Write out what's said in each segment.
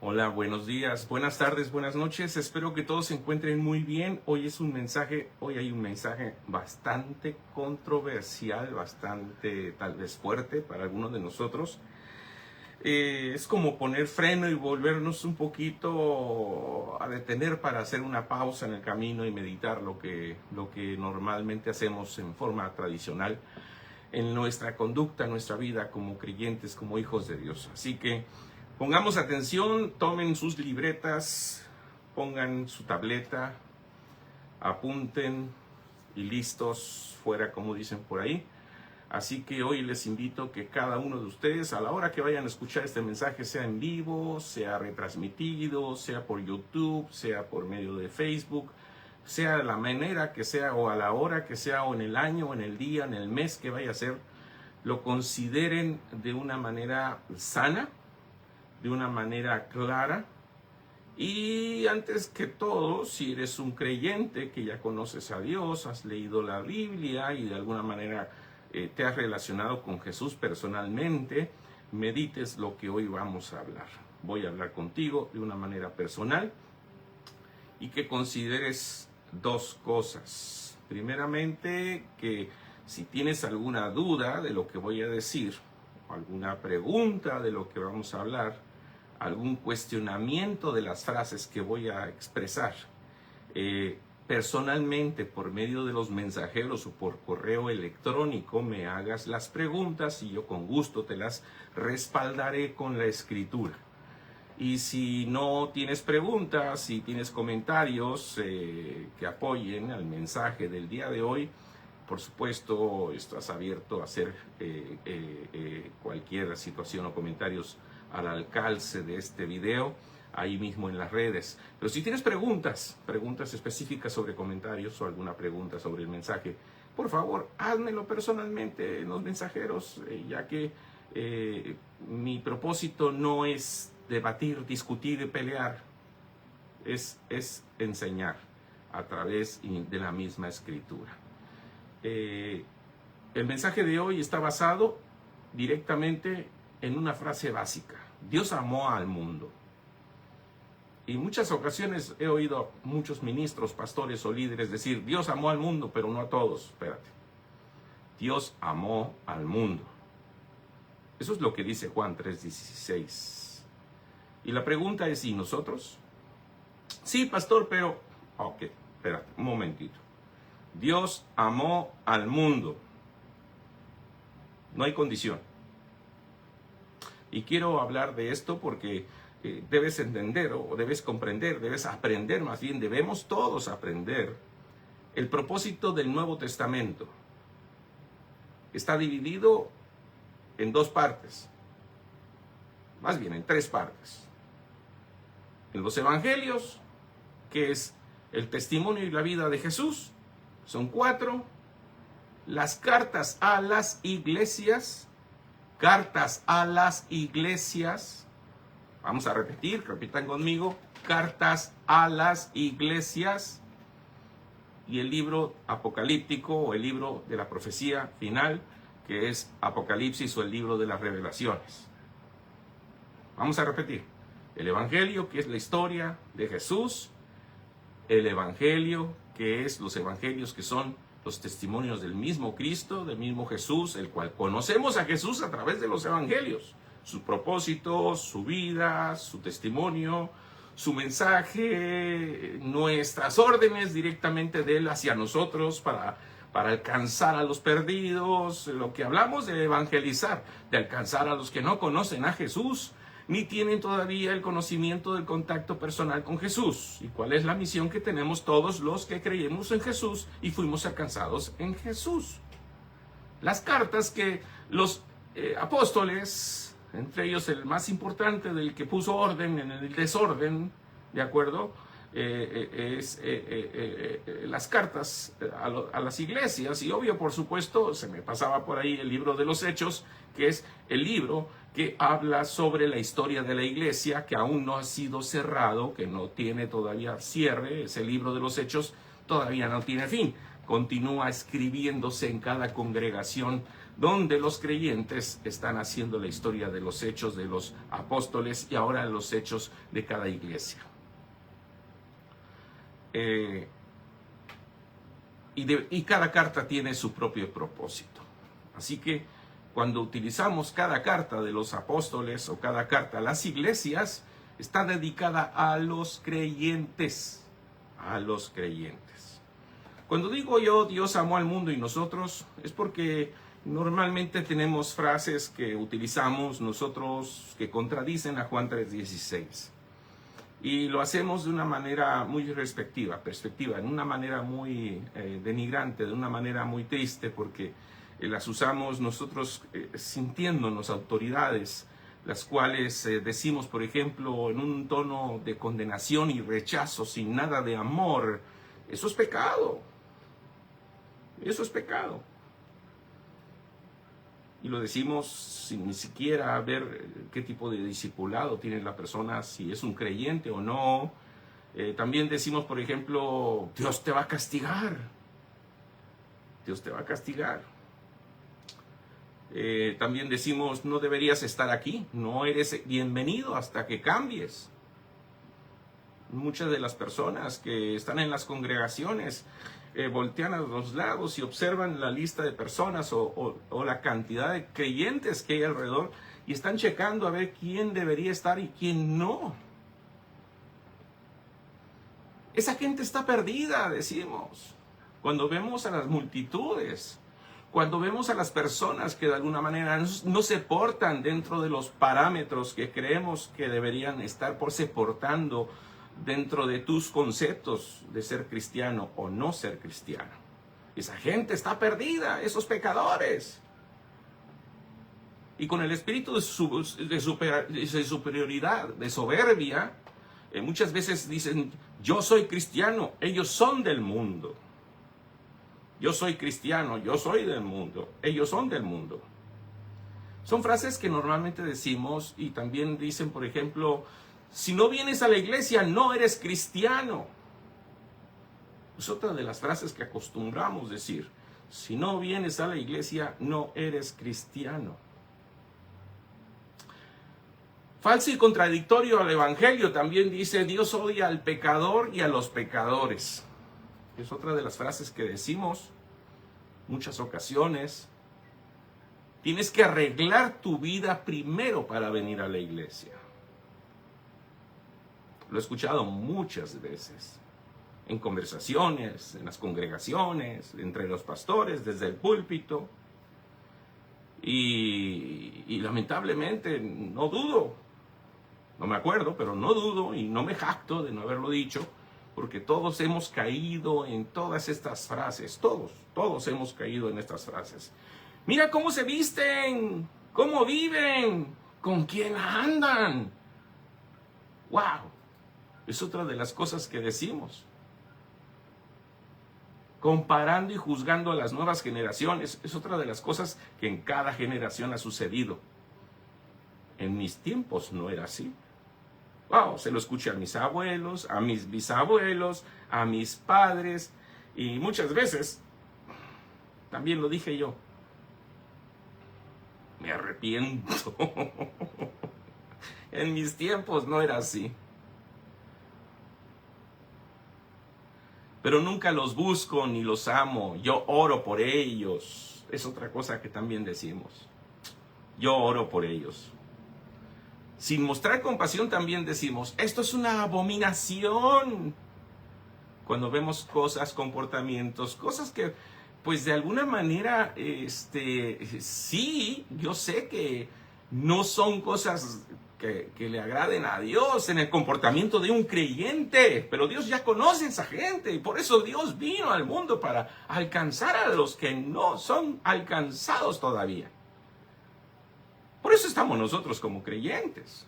Hola, buenos días, buenas tardes, buenas noches. Espero que todos se encuentren muy bien. Hoy hay un mensaje bastante controversial, bastante tal vez fuerte para algunos de nosotros. Es como poner freno y volvernos un poquito a detener para hacer una pausa en el camino y meditar lo que normalmente hacemos en forma tradicional en nuestra conducta, en nuestra vida como creyentes, como hijos de Dios. Así que pongamos atención, tomen sus libretas, pongan su tableta, apunten y listos fuera, como dicen por ahí. Así que hoy les invito que cada uno de ustedes, a la hora que vayan a escuchar este mensaje, sea en vivo, sea retransmitido, sea por YouTube, sea por medio de Facebook, sea de la manera que sea o a la hora que sea o en el año o en el día, en el mes que vaya a ser, lo consideren de una manera sana, de una manera clara. Y antes que todo, si eres un creyente que ya conoces a Dios, has leído la Biblia y de alguna manera te has relacionado con Jesús personalmente, medites lo que hoy vamos a hablar. Voy a hablar contigo de una manera personal y que consideres dos cosas. Primeramente, que si tienes alguna duda de lo que voy a decir, alguna pregunta de lo que vamos a hablar, algún cuestionamiento de las frases que voy a expresar, personalmente por medio de los mensajeros o por correo electrónico me hagas las preguntas y yo con gusto te las respaldaré con la escritura. Y si no tienes preguntas, si tienes comentarios que apoyen al mensaje del día de hoy, por supuesto estás abierto a hacer cualquier situación o comentarios al alcance de este video, ahí mismo en las redes. Pero si tienes preguntas específicas sobre comentarios o alguna pregunta sobre el mensaje, por favor, házmelo personalmente en los mensajeros, ya que mi propósito no es debatir, discutir y pelear, es enseñar a través de la misma escritura. El mensaje de hoy está basado directamente en una frase básica: Dios amó al mundo. Y en muchas ocasiones he oído a muchos ministros, pastores o líderes decir: Dios amó al mundo, pero no a todos. Espérate. Dios amó al mundo. Eso es lo que dice Juan 3:16. Y la pregunta es: ¿y nosotros? Sí, pastor, pero... Ok, espérate, un momentito. Dios amó al mundo. No hay condición. Y quiero hablar de esto porque debes entender o debes comprender, debes aprender, más bien debemos todos aprender el propósito del Nuevo Testamento. Está dividido en dos partes, más bien en tres partes. En los evangelios, que es el testimonio y la vida de Jesús, son 4. Las cartas a las iglesias, vamos a repitan conmigo, cartas a las iglesias, y el libro apocalíptico o el libro de la profecía final, que es Apocalipsis o el libro de las revelaciones. Vamos a repetir: el evangelio, que es la historia de Jesús; el evangelio, que es los evangelios, que son los testimonios del mismo Cristo, del mismo Jesús, el cual conocemos a Jesús a través de los evangelios, sus propósitos, su vida, su testimonio, su mensaje, nuestras órdenes directamente de Él hacia nosotros para alcanzar a los perdidos, lo que hablamos de evangelizar, de alcanzar a los que no conocen a Jesús, ni tienen todavía el conocimiento del contacto personal con Jesús. ¿Y cuál es la misión que tenemos todos los que creemos en Jesús y fuimos alcanzados en Jesús? Las cartas que los apóstoles, entre ellos el más importante, del que puso orden en el desorden, ¿de acuerdo? Las cartas a las iglesias. Y obvio, por supuesto, se me pasaba por ahí el libro de los Hechos, que es el libro que habla sobre la historia de la iglesia, que aún no ha sido cerrado, que no tiene todavía cierre. Ese libro de los Hechos todavía no tiene fin. Continúa escribiéndose en cada congregación donde los creyentes están haciendo la historia de los hechos de los apóstoles y ahora los hechos de cada iglesia. Y cada carta tiene su propio propósito. Así que cuando utilizamos cada carta de los apóstoles o cada carta a las iglesias, está dedicada a los creyentes. A los creyentes. Cuando digo yo, Dios amó al mundo y nosotros, es porque normalmente tenemos frases que utilizamos nosotros que contradicen a Juan 3:16. Y lo hacemos de una manera muy perspectiva, en una manera muy denigrante, de una manera muy triste, porque las usamos nosotros sintiéndonos autoridades, las cuales decimos, por ejemplo, en un tono de condenación y rechazo, sin nada de amor. Eso es pecado. Eso es pecado. Y lo decimos sin ni siquiera ver qué tipo de discipulado tiene la persona, si es un creyente o no. También decimos, por ejemplo, Dios te va a castigar. Dios te va a castigar. También decimos, no deberías estar aquí, no eres bienvenido hasta que cambies. Muchas de las personas que están en las congregaciones voltean a los lados y observan la lista de personas o la cantidad de creyentes que hay alrededor y están checando a ver quién debería estar y quién no. Esa gente está perdida, decimos, cuando vemos a las multitudes. Cuando vemos a las personas que de alguna manera no se portan dentro de los parámetros que creemos que deberían estar se portando dentro de tus conceptos de ser cristiano o no ser cristiano. Esa gente está perdida, esos pecadores. Y con el espíritu de superioridad, de soberbia, muchas veces dicen, yo soy cristiano, ellos son del mundo. Yo soy cristiano, yo soy del mundo, ellos son del mundo. Son frases que normalmente decimos y también dicen, por ejemplo, si no vienes a la iglesia no eres cristiano. Es otra de las frases que acostumbramos decir. Si no vienes a la iglesia no eres cristiano. Falso y contradictorio al evangelio también dice, Dios odia al pecador y a los pecadores. Es otra de las frases que decimos muchas ocasiones. Tienes que arreglar tu vida primero para venir a la iglesia. Lo he escuchado muchas veces, en conversaciones, en las congregaciones, entre los pastores, desde el púlpito. Y lamentablemente no dudo, no me acuerdo, pero no dudo y no me jacto de no haberlo dicho, porque todos hemos caído en todas estas frases, todos hemos caído en estas frases. Mira cómo se visten, cómo viven, con quién andan. ¡Wow! Es otra de las cosas que decimos. Comparando y juzgando a las nuevas generaciones, es otra de las cosas que en cada generación ha sucedido. En mis tiempos no era así. Wow, se lo escuché a mis abuelos, a mis bisabuelos, a mis padres, y muchas veces, también lo dije yo, me arrepiento. En mis tiempos no era así. Pero nunca los busco ni los amo, yo oro por ellos. Es otra cosa que también decimos. Yo oro por ellos. Sin mostrar compasión también decimos, esto es una abominación. Cuando vemos cosas, comportamientos, cosas que, pues de alguna manera, sí, yo sé que no son cosas que le agraden a Dios en el comportamiento de un creyente, pero Dios ya conoce a esa gente y por eso Dios vino al mundo para alcanzar a los que no son alcanzados todavía. Por eso estamos nosotros como creyentes.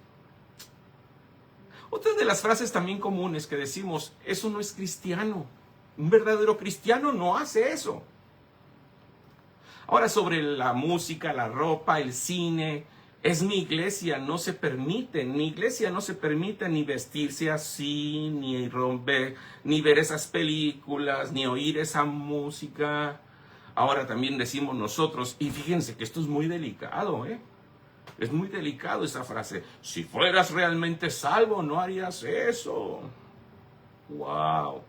Otra de las frases también comunes que decimos, eso no es cristiano. Un verdadero cristiano no hace eso. Ahora sobre la música, la ropa, el cine, es mi iglesia, no se permite. En mi iglesia no se permite ni vestirse así, ni romper, ni ver esas películas, ni oír esa música. Ahora también decimos nosotros, y fíjense que esto es muy delicado, ¿eh? Es muy delicado esa frase. Si fueras realmente salvo, no harías eso. ¡Wow!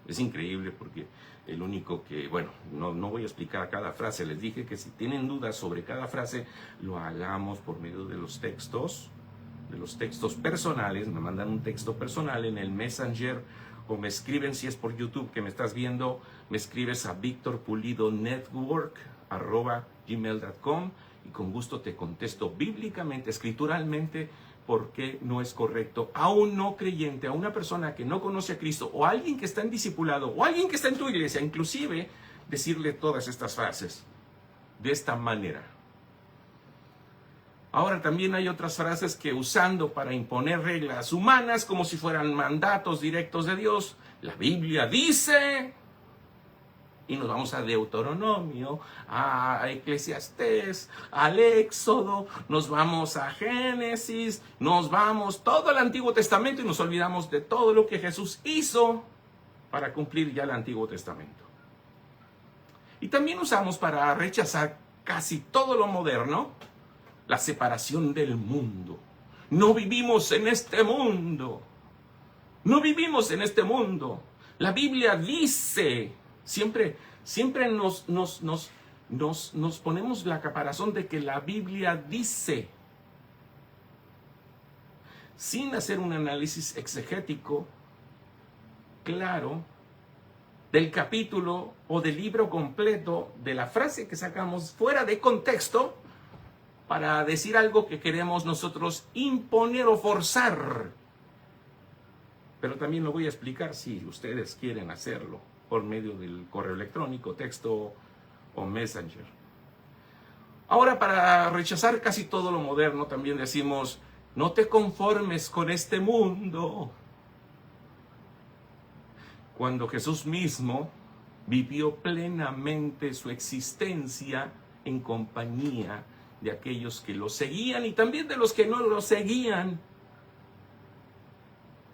Es increíble porque el único que, bueno, no voy a explicar cada frase. Les dije que si tienen dudas sobre cada frase, lo hagamos por medio de los textos personales. Me mandan un texto personal en el Messenger o me escriben, si es por YouTube que me estás viendo, me escribes a victorpulidonetwork@gmail.com y con gusto te contesto bíblicamente, escrituralmente, por qué no es correcto a un no creyente, a una persona que no conoce a Cristo, o a alguien que está en discipulado, o a alguien que está en tu iglesia, inclusive decirle todas estas frases de esta manera. Ahora también hay otras frases que usando para imponer reglas humanas como si fueran mandatos directos de Dios. La Biblia dice, y nos vamos a Deuteronomio, a Eclesiastés, al Éxodo, nos vamos a Génesis, nos vamos todo el Antiguo Testamento y nos olvidamos de todo lo que Jesús hizo para cumplir ya el Antiguo Testamento. Y también usamos para rechazar casi todo lo moderno, la separación del mundo. No vivimos en este mundo. No vivimos en este mundo. La Biblia dice, siempre nos ponemos la caparazón de que la Biblia dice, sin hacer un análisis exegético claro del capítulo o del libro completo, de la frase que sacamos fuera de contexto, para decir algo que queremos nosotros imponer o forzar. Pero también lo voy a explicar si ustedes quieren hacerlo por medio del correo electrónico, texto o Messenger. Ahora, para rechazar casi todo lo moderno, también decimos, no te conformes con este mundo. Cuando Jesús mismo vivió plenamente su existencia en compañía de aquellos que lo seguían y también de los que no lo seguían.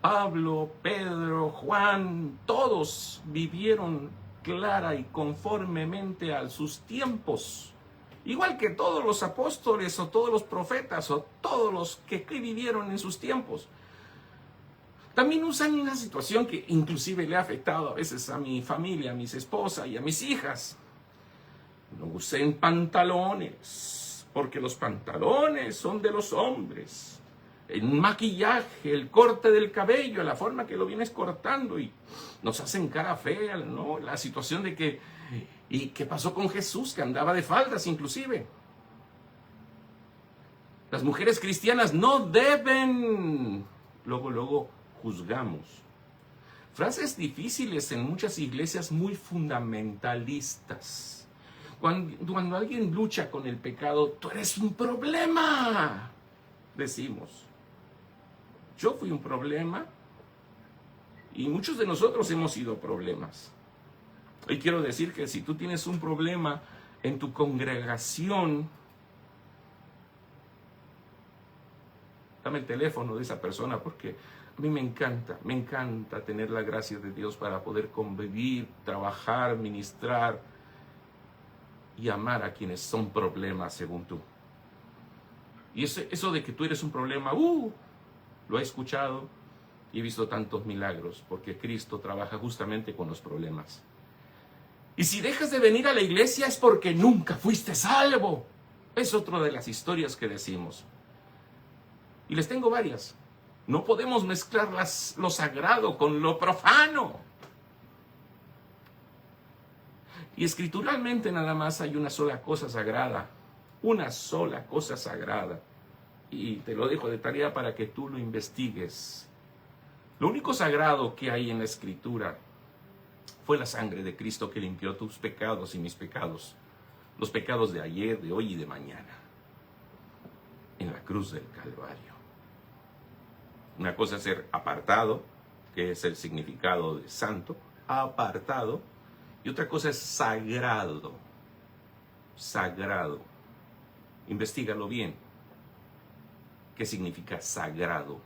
Pablo, Pedro, Juan, todos vivieron clara y conformemente a sus tiempos. Igual que todos los apóstoles o todos los profetas o todos los que vivieron en sus tiempos. También usan una situación que inclusive le ha afectado a veces a mi familia, a mis esposas y a mis hijas. No usen pantalones, porque los pantalones son de los hombres. El maquillaje, el corte del cabello, la forma que lo vienes cortando y nos hacen cara fea, ¿no? La situación de que, ¿y qué pasó con Jesús? Que andaba de faldas inclusive. Las mujeres cristianas no deben. Luego juzgamos. Frases difíciles en muchas iglesias muy fundamentalistas. Cuando alguien lucha con el pecado, tú eres un problema, decimos. Yo fui un problema y muchos de nosotros hemos sido problemas. Hoy quiero decir que si tú tienes un problema en tu congregación, dame el teléfono de esa persona porque a mí me encanta tener la gracia de Dios para poder convivir, trabajar, ministrar y amar a quienes son problemas según tú. Y eso de que tú eres un problema, lo he escuchado y he visto tantos milagros, porque Cristo trabaja justamente con los problemas. Y si dejas de venir a la iglesia es porque nunca fuiste salvo. Es otra de las historias que decimos. Y les tengo varias. No podemos mezclar lo sagrado con lo profano. Y escrituralmente nada más hay una sola cosa sagrada. Una sola cosa sagrada. Y te lo dejo de tarea para que tú lo investigues. Lo único sagrado que hay en la escritura fue la sangre de Cristo que limpió tus pecados y mis pecados. Los pecados de ayer, de hoy y de mañana. En la cruz del Calvario. Una cosa es ser apartado, que es el significado de santo. Apartado. Y otra cosa es sagrado. Sagrado. Investígalo bien. ¿Qué significa sagrado?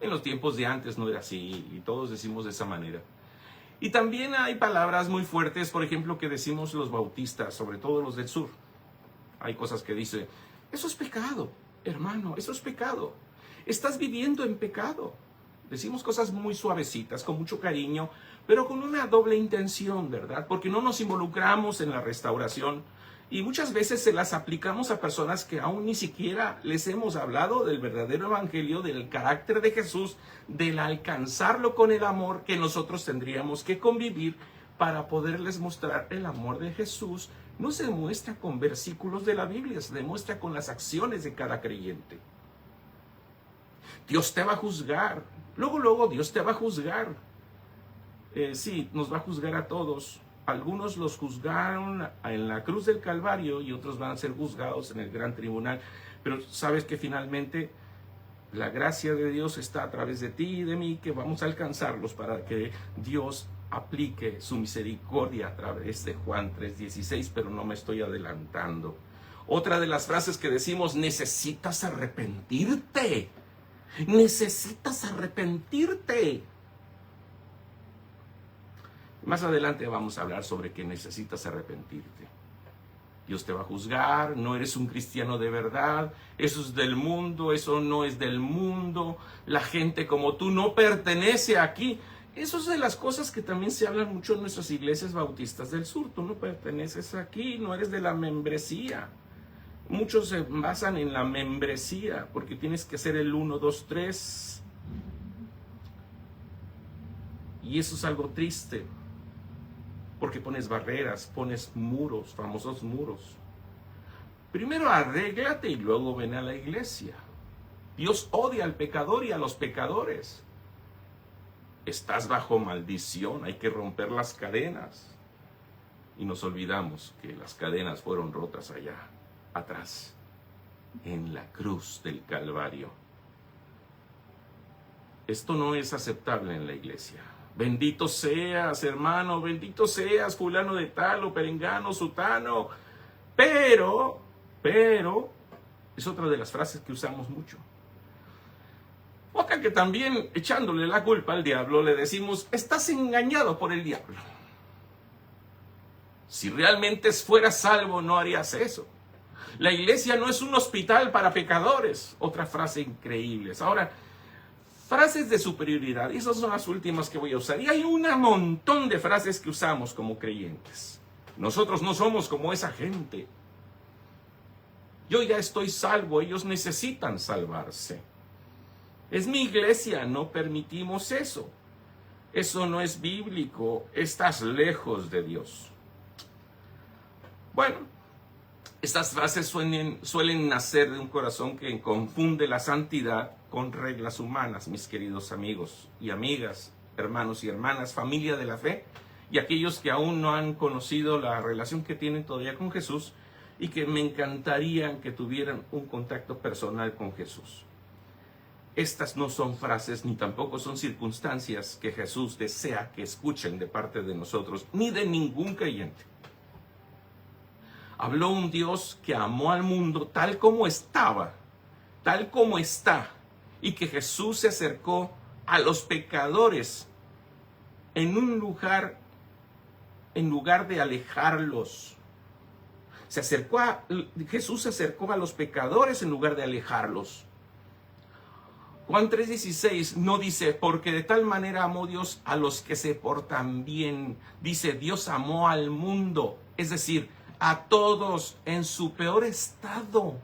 En los tiempos de antes no era así y todos decimos de esa manera. Y también hay palabras muy fuertes, por ejemplo, que decimos los bautistas, sobre todo los del sur. Hay cosas que dice, eso es pecado, hermano, eso es pecado. Estás viviendo en pecado. Decimos cosas muy suavecitas, con mucho cariño, pero con una doble intención, ¿verdad? Porque no nos involucramos en la restauración y muchas veces se las aplicamos a personas que aún ni siquiera les hemos hablado del verdadero evangelio, del carácter de Jesús, del alcanzarlo con el amor que nosotros tendríamos que convivir para poderles mostrar el amor de Jesús. No se demuestra con versículos de la Biblia, se demuestra con las acciones de cada creyente. Dios te va a juzgar. Luego Dios te va a juzgar. Sí, nos va a juzgar a todos. Algunos los juzgaron en la cruz del Calvario y otros van a ser juzgados en el gran tribunal. Pero sabes que finalmente la gracia de Dios está a través de ti y de mí, que vamos a alcanzarlos para que Dios aplique su misericordia a través de Juan 3:16, pero no me estoy adelantando. Otra de las frases que decimos, necesitas arrepentirte. Necesitas arrepentirte. Más adelante vamos a hablar sobre que necesitas arrepentirte. Dios te va a juzgar, no eres un cristiano de verdad, eso es del mundo, eso no es del mundo, la gente como tú no pertenece aquí. Eso es de las cosas que también se hablan mucho en nuestras iglesias bautistas del sur. Tú no perteneces aquí, no eres de la membresía. Muchos se basan en la membresía porque tienes que hacer el 1, 2, 3. Y eso es algo triste. Porque pones barreras, pones muros, famosos muros. Primero arréglate y luego ven a la iglesia. Dios odia al pecador y a los pecadores. Estás bajo maldición, hay que romper las cadenas. Y nos olvidamos que las cadenas fueron rotas allá, atrás, en la cruz del Calvario. Esto no es aceptable en la iglesia. Bendito seas, hermano, bendito seas, fulano de tal o perengano, sutano. Pero, es otra de las frases que usamos mucho. Otra que también, echándole la culpa al diablo, le decimos, estás engañado por el diablo. Si realmente fueras salvo, no harías eso. La iglesia no es un hospital para pecadores. Otra frase increíble. Ahora, frases de superioridad, y esas son las últimas que voy a usar. Y hay un montón de frases que usamos como creyentes. Nosotros no somos como esa gente. Yo ya estoy salvo, ellos necesitan salvarse. Es mi iglesia, no permitimos eso. Eso no es bíblico, estás lejos de Dios. Bueno, estas frases suelen nacer de un corazón que confunde la santidad con reglas humanas, mis queridos amigos y amigas, hermanos y hermanas, familia de la fe, y aquellos que aún no han conocido la relación que tienen todavía con Jesús y que me encantaría que tuvieran un contacto personal con Jesús. Estas no son frases ni tampoco son circunstancias que Jesús desea que escuchen de parte de nosotros, ni de ningún creyente. Habló un Dios que amó al mundo tal como estaba, tal como está, y que Jesús se acercó a los pecadores en lugar de alejarlos. Jesús se acercó a los pecadores en lugar de alejarlos. Juan 3:16 no dice, porque de tal manera amó Dios a los que se portan bien. Dice, Dios amó al mundo, es decir, a todos en su peor estado.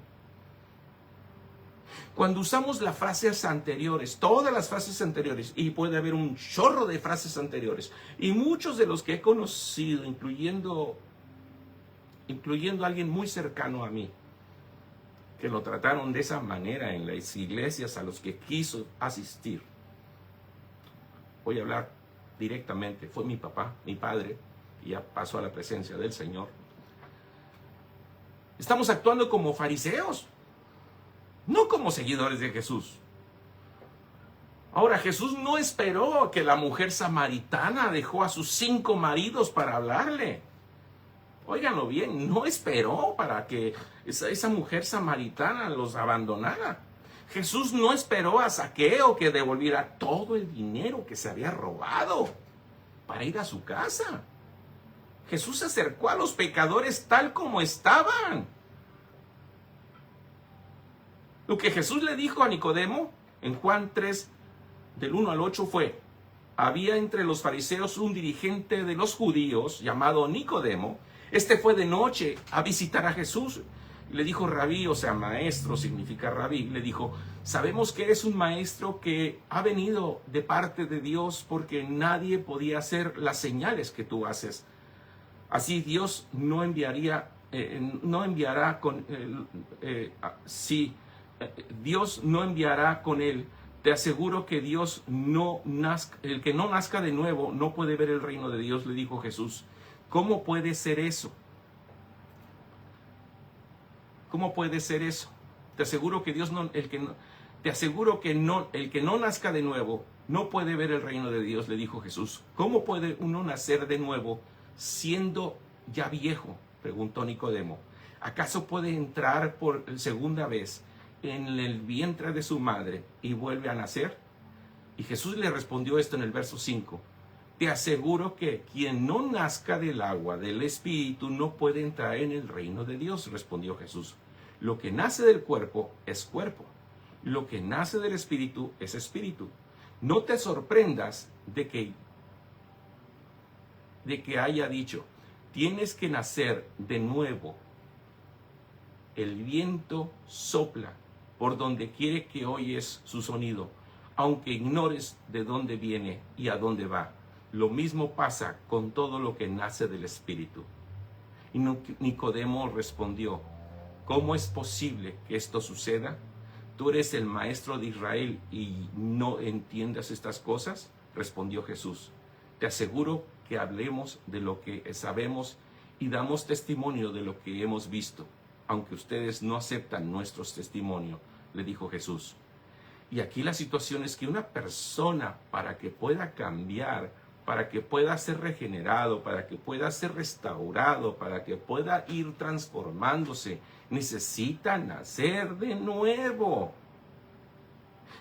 Cuando usamos las frases anteriores, todas las frases anteriores, y puede haber un chorro de frases anteriores, y muchos de los que he conocido, incluyendo a alguien muy cercano a mí, que lo trataron de esa manera en las iglesias a los que quiso asistir. Voy a hablar directamente, fue mi papá, mi padre, y ya pasó a la presencia del Señor. Estamos actuando como fariseos, no como seguidores de Jesús. Ahora, Jesús no esperó que la mujer samaritana dejó a sus 5 maridos para hablarle. Óiganlo bien, no esperó para que esa mujer samaritana los abandonara. Jesús no esperó a Zaqueo que devolviera todo el dinero que se había robado. para ir a su casa. Jesús se acercó a los pecadores tal como estaban. Lo que Jesús le dijo a Nicodemo en Juan 3, del 1 al 8 fue: había entre los fariseos un dirigente de los judíos llamado Nicodemo. Este fue de noche a visitar a Jesús. Le dijo rabí, o sea, maestro significa rabí. Le dijo: sabemos que eres un maestro que ha venido de parte de Dios, porque nadie podía hacer las señales que tú haces. Así Dios no enviará con Dios no enviará con él. Te aseguro que el que no nazca de nuevo no puede ver el reino de Dios, le dijo Jesús. ¿Cómo puede ser eso? ¿Cómo puede ser eso? Te aseguro que el que no nazca de nuevo no puede ver el reino de Dios, le dijo Jesús. ¿Cómo puede uno nacer de nuevo siendo ya viejo?, preguntó Nicodemo. ¿Acaso puede entrar por segunda vez en el vientre de su madre y vuelve a nacer? Y Jesús le respondió esto en el verso 5. Te aseguro que quien no nazca del agua, del Espíritu, no puede entrar en el reino de Dios, respondió Jesús. Lo que nace del cuerpo es cuerpo. Lo que nace del Espíritu es espíritu. No te sorprendas de que haya dicho: tienes que nacer de nuevo. El viento sopla por donde quiere que oyes su sonido, aunque ignores de dónde viene y a dónde va. Lo mismo pasa con todo lo que nace del Espíritu. Y Nicodemo respondió: ¿cómo es posible que esto suceda? ¿Tú eres el maestro de Israel y no entiendes estas cosas? Respondió Jesús. Te aseguro que hablemos de lo que sabemos y damos testimonio de lo que hemos visto, aunque ustedes no aceptan nuestro testimonio, le dijo Jesús. Y aquí la situación es que una persona, para que pueda cambiar, para que pueda ser regenerado, para que pueda ser restaurado, para que pueda ir transformándose, necesita nacer de nuevo.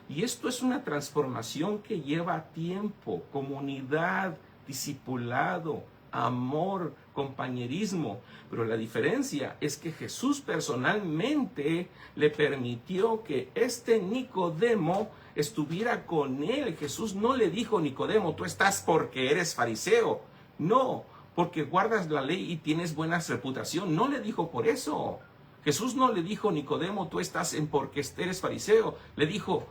Y esto es una transformación que lleva tiempo, comunidad, discipulado, amor, compañerismo. Pero la diferencia es que Jesús personalmente le permitió que este Nicodemo estuviera con él. Jesús no le dijo: Nicodemo, tú estás porque eres fariseo. No, porque guardas la ley y tienes buena reputación. No le dijo por eso. Jesús no le dijo: Nicodemo, tú estás porque eres fariseo. Le dijo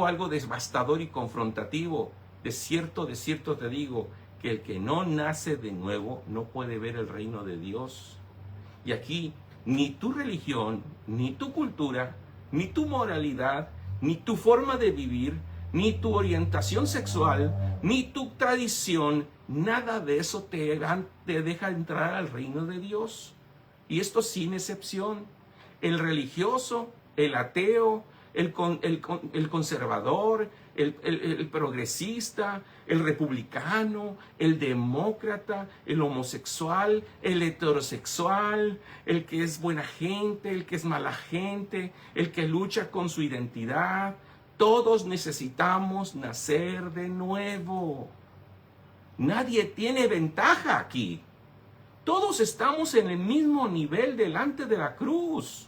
algo devastador y confrontativo. De cierto te digo, que el que no nace de nuevo no puede ver el reino de Dios. Y aquí ni tu religión, ni tu cultura, ni tu moralidad, ni tu forma de vivir, ni tu orientación sexual, ni tu tradición, nada de eso te deja entrar al reino de Dios. Y esto sin excepción. El religioso, el ateo, el conservador, el progresista, el republicano, el demócrata, el homosexual, el heterosexual, el que es buena gente, el que es mala gente, el que lucha con su identidad. Todos necesitamos nacer de nuevo. Nadie tiene ventaja aquí. Todos estamos en el mismo nivel delante de la cruz.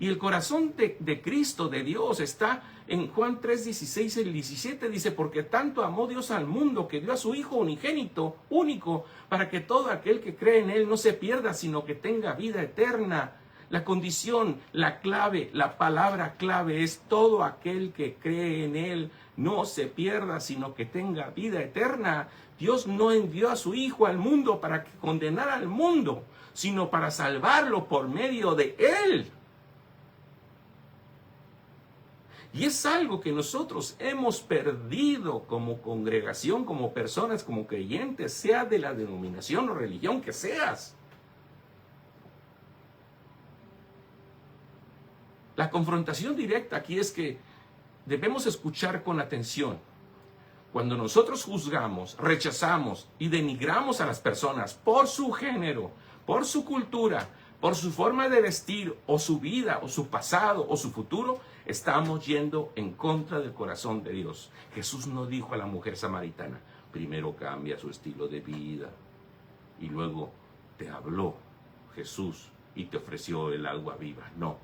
Y el corazón de Cristo, de Dios, está en Juan 3:16 y 17. Dice: porque tanto amó Dios al mundo que dio a su Hijo unigénito, único, para que todo aquel que cree en Él no se pierda, sino que tenga vida eterna. La condición, la clave, la palabra clave es: todo aquel que cree en Él no se pierda, sino que tenga vida eterna. Dios no envió a su Hijo al mundo para que condenara al mundo, sino para salvarlo por medio de Él. Y es algo que nosotros hemos perdido como congregación, como personas, como creyentes, sea de la denominación o religión que seas. La confrontación directa aquí es que debemos escuchar con atención. Cuando nosotros juzgamos, rechazamos y denigramos a las personas por su género, por su cultura, por su forma de vestir, o su vida, o su pasado, o su futuro, estamos yendo en contra del corazón de Dios. Jesús no dijo a la mujer samaritana: primero cambia su estilo de vida y luego te habló Jesús y te ofreció el agua viva. No,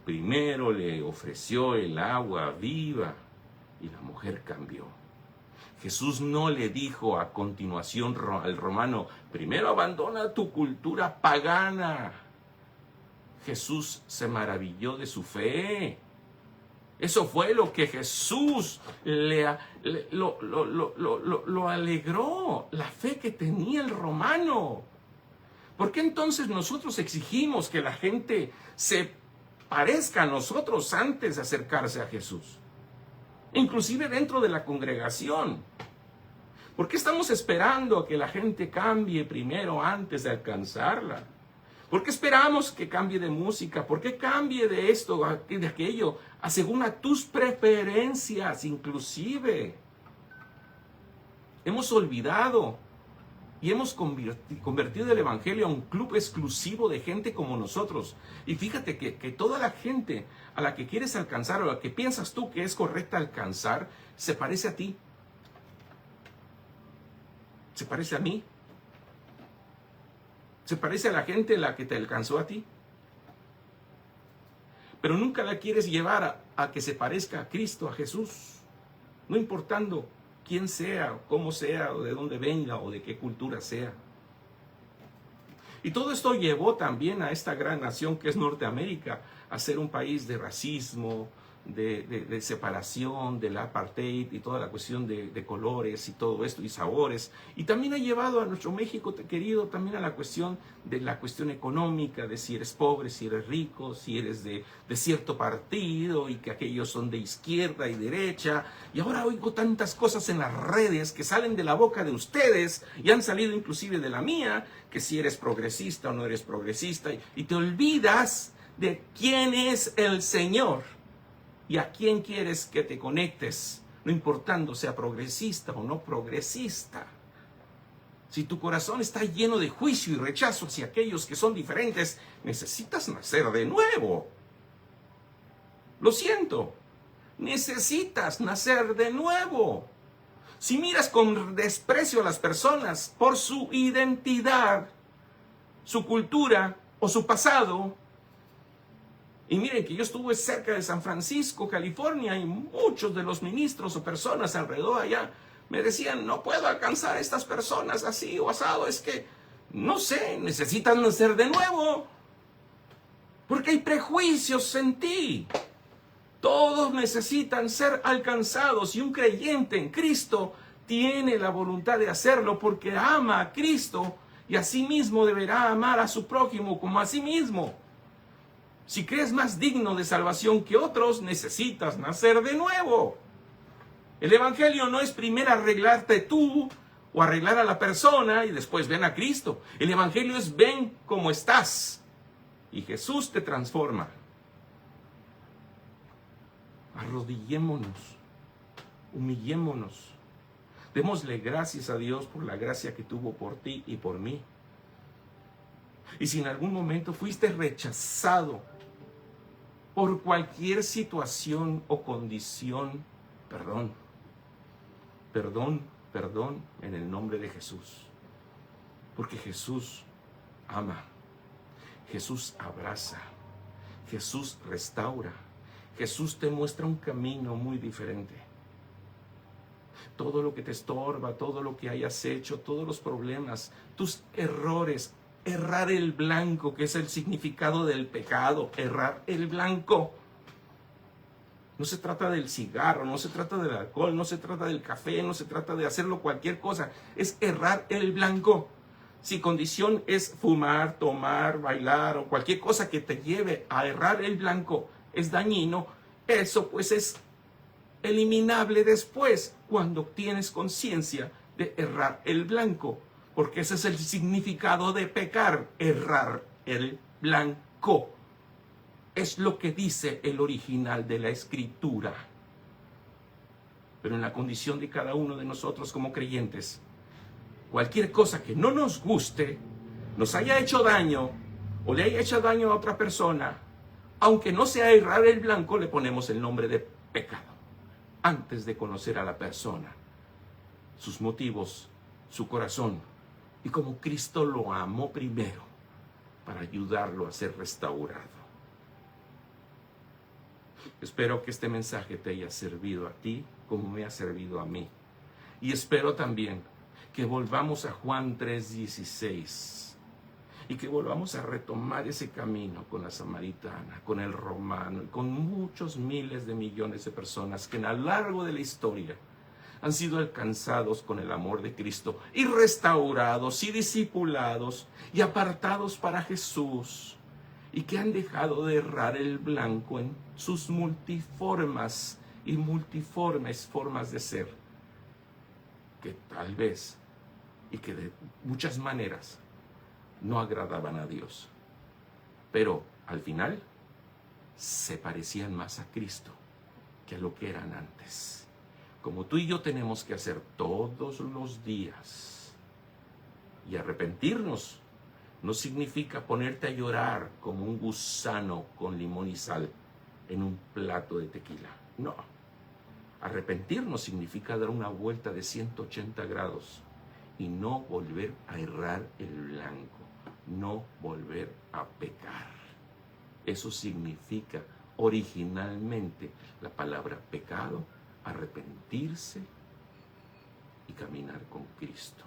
primero le ofreció el agua viva y la mujer cambió. Jesús no le dijo a continuación al romano, primero abandona tu cultura pagana. Jesús se maravilló de su fe. Eso fue lo que Jesús lo alegró, la fe que tenía el romano. ¿Por qué entonces nosotros exigimos que la gente se parezca a nosotros antes de acercarse a Jesús? Inclusive dentro de la congregación. ¿Por qué estamos esperando a que la gente cambie primero antes de alcanzarla? ¿Por qué esperamos que cambie de música? ¿Por qué cambie de esto, de aquello, según a tus preferencias inclusive? Hemos olvidado y hemos convertido el Evangelio a un club exclusivo de gente como nosotros. Y fíjate que toda la gente a la que quieres alcanzar o a la que piensas tú que es correcta alcanzar, se parece a ti. Se parece a mí. Se parece a la gente a la que te alcanzó a ti. Pero nunca la quieres llevar a que se parezca a Cristo, a Jesús. No importando quién sea, cómo sea, o de dónde venga, o de qué cultura sea. Y todo esto llevó también a esta gran nación que es Norteamérica a ser un país de racismo, de separación, del apartheid y toda la cuestión de colores y todo esto y sabores. Y también ha llevado a nuestro México querido también a la cuestión económica, de si eres pobre, si eres rico, si eres de cierto partido y que aquellos son de izquierda y derecha. Y ahora oigo tantas cosas en las redes que salen de la boca de ustedes y han salido inclusive de la mía, que si eres progresista o no eres progresista, y te olvidas de quién es el Señor. ¿Y a quién quieres que te conectes? No importando sea progresista o no progresista. Si tu corazón está lleno de juicio y rechazo hacia aquellos que son diferentes, necesitas nacer de nuevo. Lo siento, necesitas nacer de nuevo. Si miras con desprecio a las personas por su identidad, su cultura o su pasado, y miren que yo estuve cerca de San Francisco, California, y muchos de los ministros o personas alrededor allá me decían, no puedo alcanzar a estas personas así o asado, es que, no sé, necesitas nacer de nuevo, porque hay prejuicios en ti. Todos necesitan ser alcanzados y un creyente en Cristo tiene la voluntad de hacerlo porque ama a Cristo y asimismo deberá amar a su prójimo como a sí mismo. Si crees más digno de salvación que otros, necesitas nacer de nuevo. El Evangelio no es primero arreglarte tú o arreglar a la persona y después ven a Cristo. El Evangelio es ven como estás y Jesús te transforma. Arrodillémonos, humillémonos, démosle gracias a Dios por la gracia que tuvo por ti y por mí. Y si en algún momento fuiste rechazado por cualquier situación o condición, perdón en el nombre de Jesús. Porque Jesús ama, Jesús abraza, Jesús restaura, Jesús te muestra un camino muy diferente. Todo lo que te estorba, todo lo que hayas hecho, todos los problemas, tus errores, errar el blanco, que es el significado del pecado, errar el blanco. No se trata del cigarro, no se trata del alcohol, no se trata del café, no se trata de hacerlo cualquier cosa, es errar el blanco. Si condición es fumar, tomar, bailar o cualquier cosa que te lleve a errar el blanco es dañino, eso pues es eliminable después cuando tienes conciencia de errar el blanco. Porque ese es el significado de pecar, errar el blanco. Es lo que dice el original de la Escritura. Pero en la condición de cada uno de nosotros como creyentes, cualquier cosa que no nos guste, nos haya hecho daño o le haya hecho daño a otra persona, aunque no sea errar el blanco, le ponemos el nombre de pecado antes de conocer a la persona. sus motivos, su corazón, y como Cristo lo amó primero para ayudarlo a ser restaurado. Espero que este mensaje te haya servido a ti como me ha servido a mí. Y espero también que volvamos a Juan 3:16 y que volvamos a retomar ese camino con la samaritana, con el romano y con muchos miles de millones de personas que a lo largo de la historia han sido alcanzados con el amor de Cristo y restaurados y discipulados y apartados para Jesús, y que han dejado de errar el blanco en sus multiformes formas de ser, que tal vez y que de muchas maneras no agradaban a Dios, pero al final se parecían más a Cristo que a lo que eran antes, como tú y yo tenemos que hacer todos los días. Y arrepentirnos no significa ponerte a llorar como un gusano con limón y sal en un plato de tequila. No. Arrepentirnos significa dar una vuelta de 180 grados y no volver a errar el blanco, no volver a pecar. Eso significa originalmente la palabra pecado, arrepentirse y caminar con Cristo.